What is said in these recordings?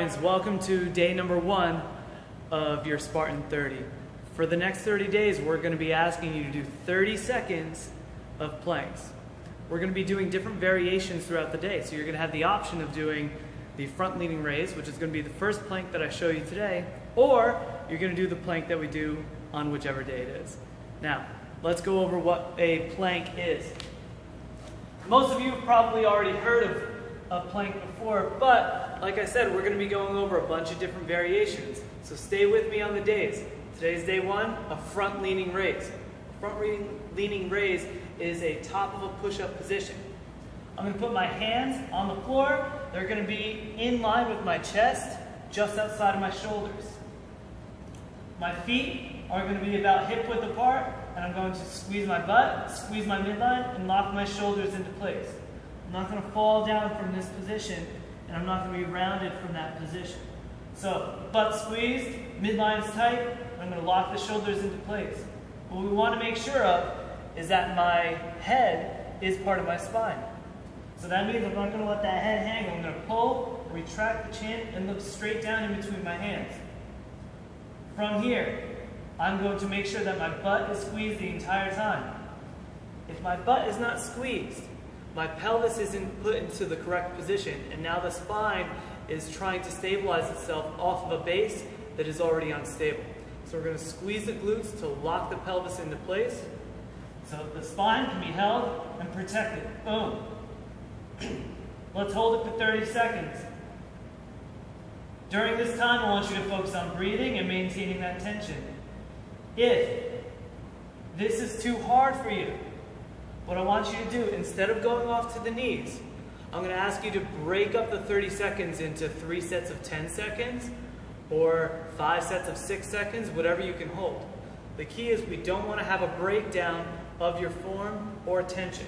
Spartans, welcome to day number 1 of your Spartan 30. For the next 30 days, we're going to be asking you to do 30 seconds of planks. We're going to be doing different variations throughout the day. So you're going to have the option of doing the front leaning raise, which is going to be the first plank that I show you today, or you're going to do the plank that we do on whichever day it is. Now, let's go over what a plank is. Most of you have probably already heard of a plank before, but like I said, we're going to be going over a bunch of different variations. So stay with me on the days. Today's day 1, a front leaning raise. A front leaning raise is a top of a push-up position. I'm going to put my hands on the floor. They're going to be in line with my chest, just outside of my shoulders. My feet are going to be about hip width apart, and I'm going to squeeze my butt, squeeze my midline, and lock my shoulders into place. I'm not going to fall down from this position, and I'm not going to be rounded from that position. So, butt squeezed, midline's tight, I'm going to lock the shoulders into place. What we want to make sure of is that my head is part of my spine. So that means I'm not going to let that head hang. I'm going to pull, retract the chin, and look straight down in between my hands. From here, I'm going to make sure that my butt is squeezed the entire time. If my butt is not squeezed, my pelvis isn't put into the correct position, and now the spine is trying to stabilize itself off of a base that is already unstable. So we're going to squeeze the glutes to lock the pelvis into place, so the spine can be held and protected. Boom. Let's hold it for 30 seconds. During this time, I want you to focus on breathing and maintaining that tension. If this is too hard for you, what I want you to do, instead of going off to the knees, I'm going to ask you to break up the 30 seconds into 3 sets of 10 seconds or 5 sets of 6 seconds, whatever you can hold. The key is we don't want to have a breakdown of your form or tension.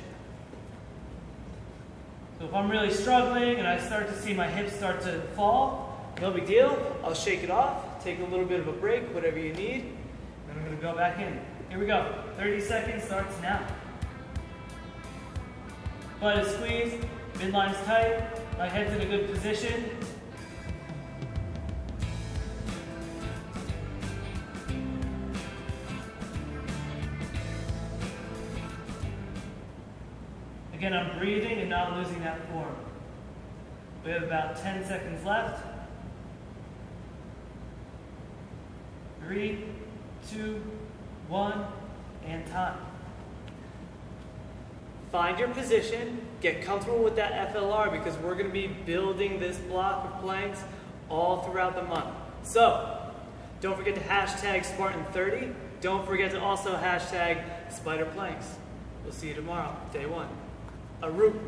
So if I'm really struggling and I start to see my hips start to fall, no big deal. I'll shake it off, take a little bit of a break, whatever you need, and I'm going to go back in. Here we go. 30 seconds starts now. Butt is squeezed, midline's tight, my head's in a good position. Again, I'm breathing and not losing that form. We have about 10 seconds left. 3, 2, 1, and time. Find your position, get comfortable with that FLR because we're going to be building this block of planks all throughout the month. So, don't forget to hashtag Spartan30. Don't forget to also hashtag Spider Planks. We'll see you tomorrow, day 1. AROO.